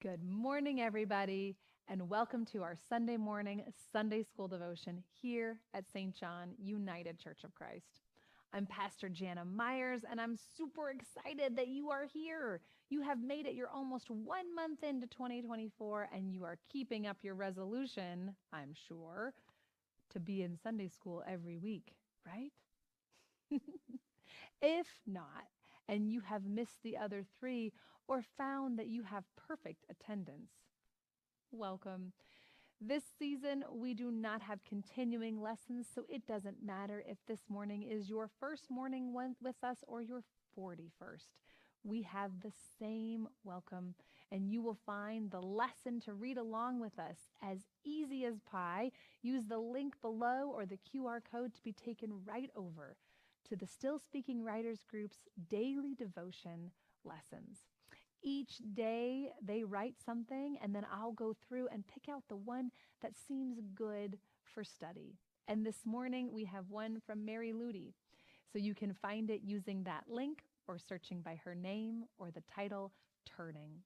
Good morning, everybody, and welcome to our Sunday morning Sunday school devotion here at St. John United Church of Christ. I'm Pastor Jana Myers, and I'm super excited that you are here. You have made it. You're almost 1 month into 2024, and you are keeping up your resolution, I'm sure, to be in Sunday school every week, right? If not, and you have missed the other 3 or found that you have perfect attendance, welcome. This season, we do not have continuing lessons, so it doesn't matter if this morning is your first morning with us or your 41st. We have the same welcome, and you will find the lesson to read along with us as easy as pie. Use the link below or the QR code to be taken right over to the Still Speaking Writers Group's daily devotion lessons. Each day they write something, and then I'll go through and pick out the one that seems good for study. And this morning we have one from Mary Ludi. So you can find it using that link or searching by her name or the title, Turning.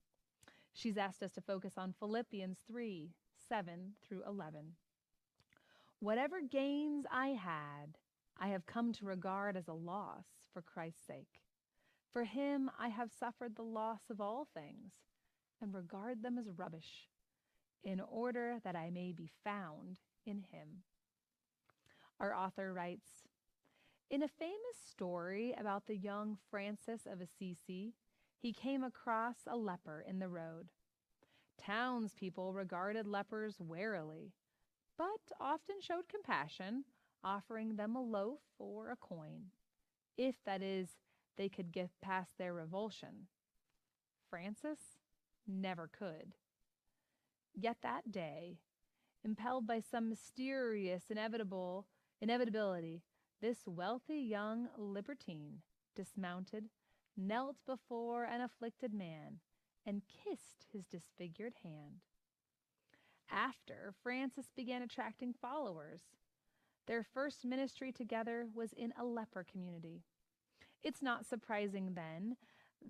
She's asked us to focus on Philippians 3:7-11. Whatever gains I had, I have come to regard as a loss for Christ's sake. For him I have suffered the loss of all things and regard them as rubbish, in order that I may be found in him. Our author writes, in a famous story about the young Francis of Assisi, he came across a leper in the road. Townspeople regarded lepers warily, but often showed compassion, offering them a loaf or a coin, if, that is, they could get past their revulsion. Francis never could. Yet that day, impelled by some mysterious inevitability, this wealthy young libertine dismounted, knelt before an afflicted man, and kissed his disfigured hand. After, Francis began attracting followers. Their first ministry together was in a leper community. It's not surprising, then,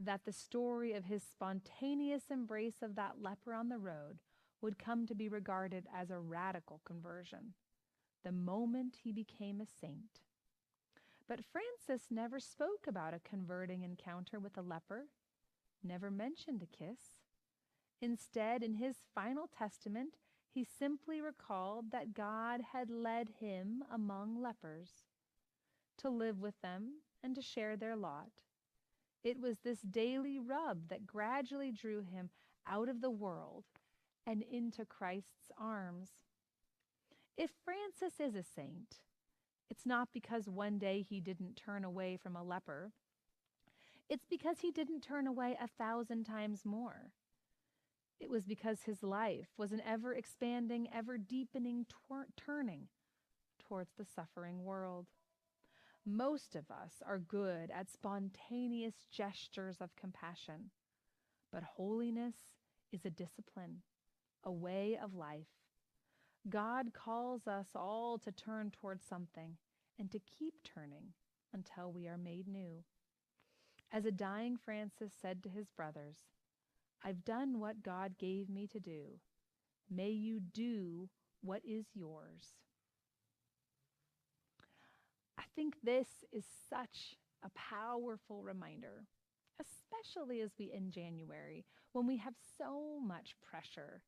that the story of his spontaneous embrace of that leper on the road would come to be regarded as a radical conversion, the moment he became a saint. But Francis never spoke about a converting encounter with a leper, never mentioned a kiss. Instead, in his final testament, he simply recalled that God had led him among lepers, to live with them and to share their lot. It was this daily rub that gradually drew him out of the world and into Christ's arms. If Francis is a saint, it's not because one day he didn't turn away from a leper. It's because he didn't turn away 1,000 times more. It was because his life was an ever-expanding, ever-deepening turning towards the suffering world. Most of us are good at spontaneous gestures of compassion, but holiness is a discipline, a way of life. God calls us all to turn towards something and to keep turning until we are made new. As a dying Francis said to his brothers, I've done what God gave me to do. May you do what is yours. I think this is such a powerful reminder, especially as we end January, when we have so much pressure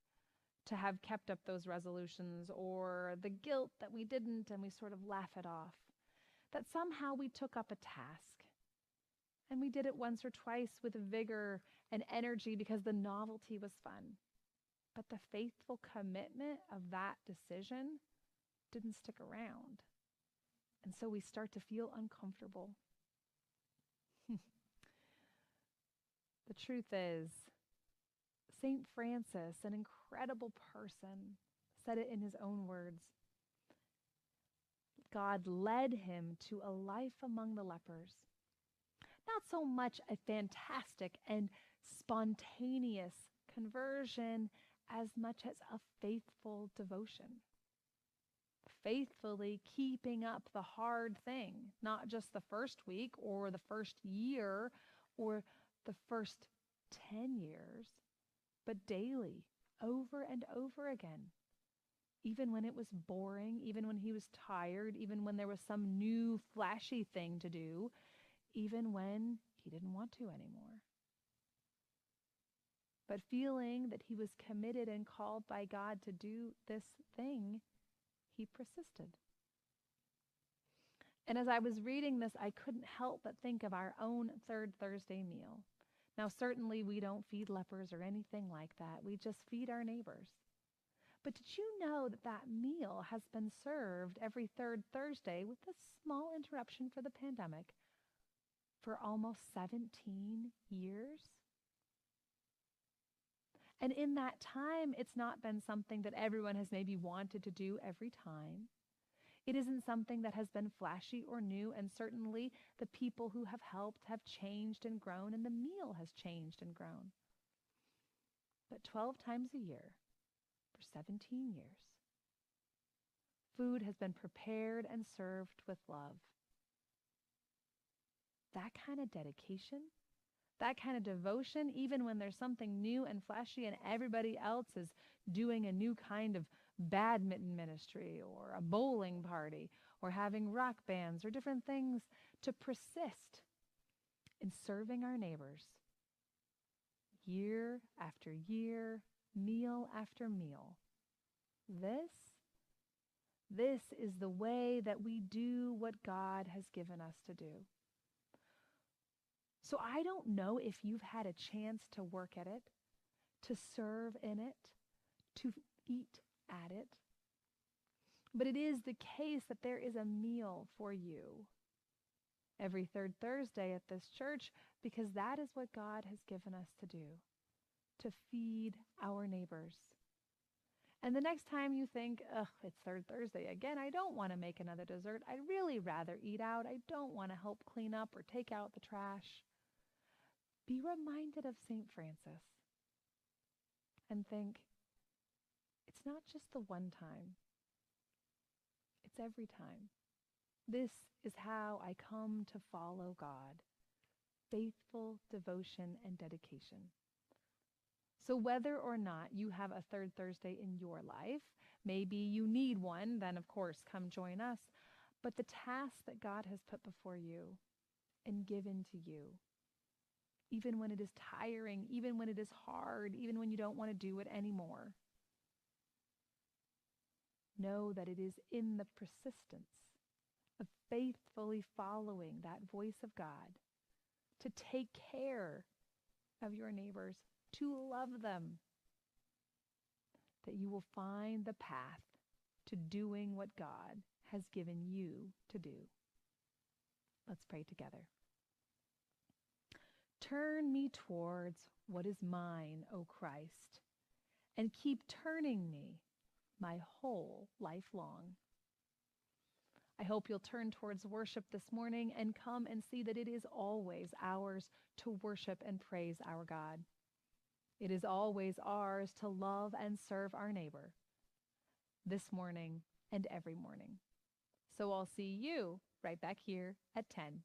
to have kept up those resolutions, or the guilt that we didn't and we sort of laugh it off, that somehow we took up a task and we did it once or twice with vigor and energy because the novelty was fun. But the faithful commitment of that decision didn't stick around. And so we start to feel uncomfortable. The truth is, St. Francis, an incredible person, said it in his own words. God led him to a life among the lepers. Not so much a fantastic and spontaneous conversion as much as a faithful devotion. Faithfully keeping up the hard thing, not just the first week or the first year or the first 10 years, but daily, over and over again. Even when it was boring, even when he was tired, even when there was some new flashy thing to do, even when he didn't want to anymore. But feeling that he was committed and called by God to do this thing, he persisted. And as I was reading this, I couldn't help but think of our own third Thursday meal. Now, certainly we don't feed lepers or anything like that. We just feed our neighbors. But did you know that that meal has been served every third Thursday, with a small interruption for the pandemic, for almost 17 years? And in that time, it's not been something that everyone has maybe wanted to do every time. It isn't something that has been flashy or new, and certainly the people who have helped have changed and grown, and the meal has changed and grown. But 12 times a year, for 17 years, food has been prepared and served with love. That kind of dedication, that kind of devotion, even when there's something new and flashy and everybody else is doing a new kind of badminton ministry or a bowling party or having rock bands or different things, to persist in serving our neighbors year after year, meal after meal. This is the way that we do what God has given us to do. So I don't know if you've had a chance to work at it, to serve in it, to eat at it, but it is the case that there is a meal for you every third Thursday at this church, because that is what God has given us to do, to feed our neighbors. And the next time you think, it's third Thursday again, I don't want to make another dessert, I'd really rather eat out, I don't want to help clean up or take out the trash, be reminded of St. Francis and think, it's not just the one time, it's every time. This is how I come to follow God: faithful devotion and dedication. So whether or not you have a third Thursday in your life, maybe you need one, then of course come join us. But the task that God has put before you and given to you, even when it is tiring, even when it is hard, even when you don't want to do it anymore, know that it is in the persistence of faithfully following that voice of God, to take care of your neighbors, to love them, that you will find the path to doing what God has given you to do. Let's pray together. Turn me towards what is mine, O Christ, and keep turning me my whole life long. I hope you'll turn towards worship this morning and come and see that it is always ours to worship and praise our God. It is always ours to love and serve our neighbor, this morning and every morning. So I'll see you right back here at 10.